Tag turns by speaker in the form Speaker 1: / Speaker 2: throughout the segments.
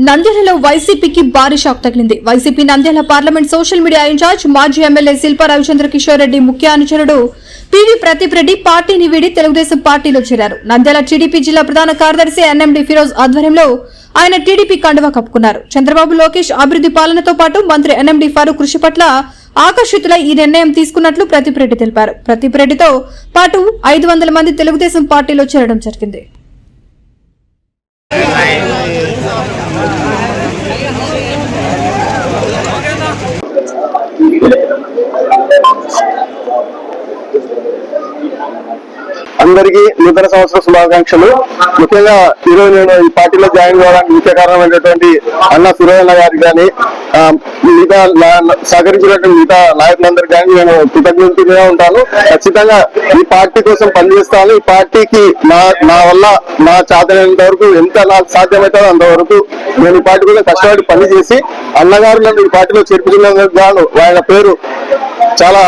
Speaker 1: నంద్యాలలో వైసీపీకి భారీ షాక్ తగిలింది. YCP Nandyal parliament social media incharge మాజీ ఎమ్మెల్యే శిల్పా రవిచంద్ర కిషోర్ రెడ్డి ముఖ్య అనుచరుడు పివి ప్రదీప్ రెడ్డి పార్టీని వీడి తెలుగుదేశం పార్టీలో చేరారు. నంద్యాల టీడీపీ జిల్లా ప్రధాన కార్యదర్శి ఎన్ఎండి ఫిరోజ్ ఆధ్వర్యంలో ఆయన టీడీపీ కండువా కప్పుకున్నారు. చంద్రబాబు లోకేష్ అభివృద్ధి పాలనతో పాటు మంత్రి ఎన్ఎండి ఫారూక్ కృషి పట్ల ఆకర్షితులై ఈ నిర్ణయం తీసుకున్నట్లు ప్రదీప్ రెడ్డి తెలిపారు. ప్రదీప్ రెడ్డితో పాటు 500 మంది తెలుగుదేశం పార్టీలో చేరడం జరిగింది.
Speaker 2: అందరికీ నూతన సంవత్సర శుభాకాంక్షలు. ముఖ్యంగా ఈరోజు నేను ఈ పార్టీలో జాయిన్ కావడానికి ముఖ్య కారణమైనటువంటి అన్న సురేంద్ర గారికి కానీ మిగతా సహకరించినటువంటి మిగతా నాయకులందరికీ కానీ నేను కృతజ్ఞతగా ఉంటాను. ఖచ్చితంగా ఈ పార్టీ కోసం పనిచేస్తాను. ఈ పార్టీకి నా వల్ల నా చేతనైనంత వరకు ఎంత నాకు సాధ్యమవుతుందో అంతవరకు నేను ఈ పార్టీ కోసం కష్టపడి పనిచేసి అన్నగారు నన్ను ఈ పార్టీలో చేర్పించినందుకు గాను ఆయన పేరు చాలా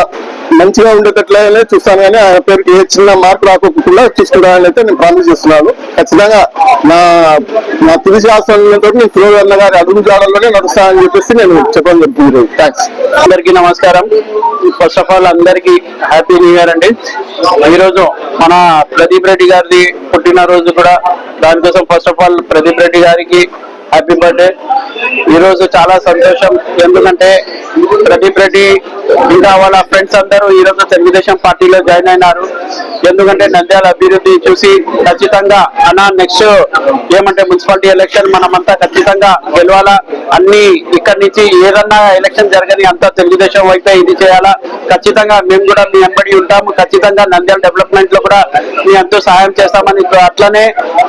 Speaker 2: మంచిగా ఉండేటట్లనే చూస్తాను, కానీ ఆయన పేరుకి ఏ చిన్న మార్పు రాకుండా చూసుకుంటానని అయితే నేను ప్రామిస్ చేస్తున్నాను. ఖచ్చితంగా నా తుది శాస్త్రంతో నేను సురేంద్ర గారి అడుగు జాడల్లోనే నడుస్తానని చెప్పేసి నేను చెప్పడం జరుగుతుంది. థ్యాంక్స్.
Speaker 3: అందరికీ నమస్కారం. ఫస్ట్ ఆఫ్ ఆల్ అందరికీ హ్యాపీ న్యూ ఇయర్ అండి. ఈరోజు మన ప్రదీప్ రెడ్డి గారిది పుట్టినరోజు కూడా, దానికోసం first of all Pradeep Reddy గారికి హ్యాపీ బర్త్డే. ఈరోజు చాలా సంతోషం, ఎందుకంటే ప్రదీప్ రెడ్డి ఇంకా వాళ్ళ ఫ్రెండ్స్ అందరూ ఈరోజు తెలుగుదేశం పార్టీలో జాయిన్ అయినారు. ఎందుకంటే నంద్యాల అభివృద్ధి చూసి ఖచ్చితంగా నెక్స్ట్ ఏమంటే మున్సిపాలిటీ ఎలక్షన్ మనమంతా ఖచ్చితంగా గెలవాలా, అన్ని ఇక్కడి నుంచి ఏదన్నా ఎలక్షన్ జరగని అంతా తెలుగుదేశం వైపే ఇది చేయాలా. ఖచ్చితంగా మేము కూడా మీ వెంబడి ఉంటాము. ఖచ్చితంగా నంద్యాల డెవలప్మెంట్ లో కూడా మీ ఎంతో సహాయం చేస్తామని, అట్లనే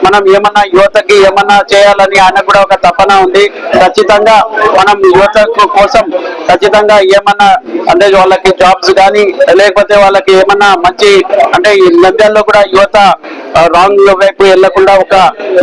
Speaker 3: మనం ఏమన్నా యువతకి ఏమన్నా చేయాలని ఆయన కూడా ఒక తపన ఉంది. ఖచ్చితంగా మనం యువత కోసం ఖచ్చితంగా ఏమన్నా అంటే వాళ్ళకి జాబ్స్ కానీ లేకపోతే వాళ్ళకి ఏమన్నా మంచి అంటే ఈ నంద్యాలలో కూడా యువత రాంగ్ వైపు వెళ్లకుండా ఒక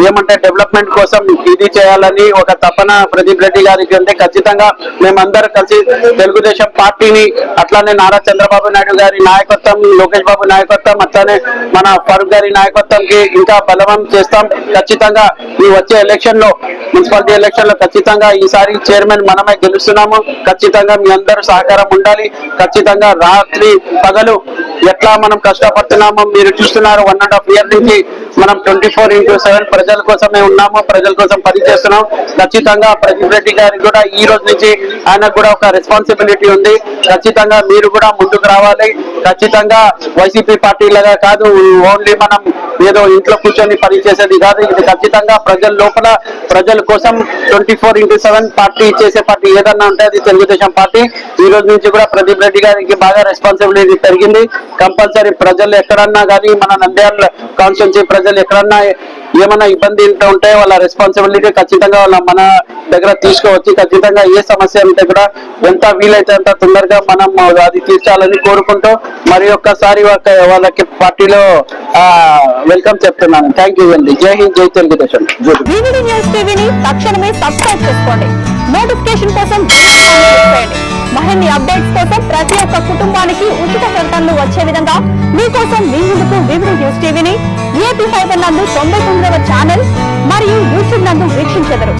Speaker 3: ఏమంటే డెవలప్మెంట్ కోసం ఇది చేయాలని ఒక తపన ప్రదీప్ రెడ్డి గారికి అంటే ఖచ్చితంగా మేమందరం కలిసి తెలుగుదేశం పార్టీని అట్లానే నారా చంద్రబాబు నాయుడు గారి నాయకత్వం, లోకేష్ బాబు నాయకత్వం, అట్లానే మన ఫారూక్ గారి నాయకత్వంకి ఇంకా బలవం చేస్తాం. ఖచ్చితంగా ఈ వచ్చే ఎలక్షన్ లో మున్సిపాలిటీ ఎలక్షన్ లో ఖచ్చితంగా ఈసారి చైర్మన్ మనమే గెలుస్తున్నాము. ఖచ్చితంగా మీ అందరూ సహకారం ఉండాలి. ఖచ్చితంగా రాత్రి పగలు ఎట్లా మనం కష్టపడుతున్నామో మీరు చూస్తున్నారు. 1.5 years నుంచి మనం 24/7 ప్రజల కోసమే ఉన్నాము, ప్రజల కోసం పనిచేస్తున్నాం. ఖచ్చితంగా ప్రదీప్ రెడ్డి గారికి కూడా ఈ రోజు నుంచి ఆయనకు కూడా ఒక రెస్పాన్సిబిలిటీ ఉంది. ఖచ్చితంగా మీరు కూడా ముందుకు రావాలి. ఖచ్చితంగా వైసీపీ పార్టీలుగా కాదు, ఓన్లీ మనం ఏదో ఇంట్లో కూర్చొని పనిచేసేది కాదు. ఇది ఖచ్చితంగా ప్రజల లోపల ప్రజల కోసం 24/7 పార్టీ చేసే పార్టీ ఏదన్నా ఉంటే అది తెలుగుదేశం పార్టీ. ఈ రోజు నుంచి కూడా ప్రదీప్ రెడ్డి గారికి బాగా రెస్పాన్సిబిలిటీ పెరిగింది. కంపల్సరీ ప్రజలు ఎక్కడన్నా కానీ మన నంద్యాల కాన్స్టిట్యున్సీ ప్రజలు ఎక్కడన్నా ఏమన్నా ఇబ్బంది ఉంటే వాళ్ళ రెస్పాన్సిబిలిటీ ఖచ్చితంగా వాళ్ళ మన దగ్గర తీసుకోవచ్చు. ఖచ్చితంగా ఏ సమస్య ఉంటే కూడా ఎంత వీలైతే అంత తొందరగా మనం అది తీర్చాలని కోరుకుంటూ మరి ఒక్కసారి వాళ్ళకి పార్టీలో వెల్కమ్ చెప్తున్నాను. థ్యాంక్ యూ అండి. జై హింద్, జై తెలుగుదేశం.
Speaker 4: నోటిఫికేషన్ కోసం మరిన్ని అప్డేట్స్ కోసం ప్రతి ఒక్క కుటుంబానికి ఉచిత ప్రకటనలు వచ్చే విధంగా మీకోసం మీ ముందుకు వివిధ న్యూస్ టీవీని ఏపీ ఫైబర్ నందు 99వ ఛానల్ మరియు యూట్యూబ్ నందు వీక్షించెదరు.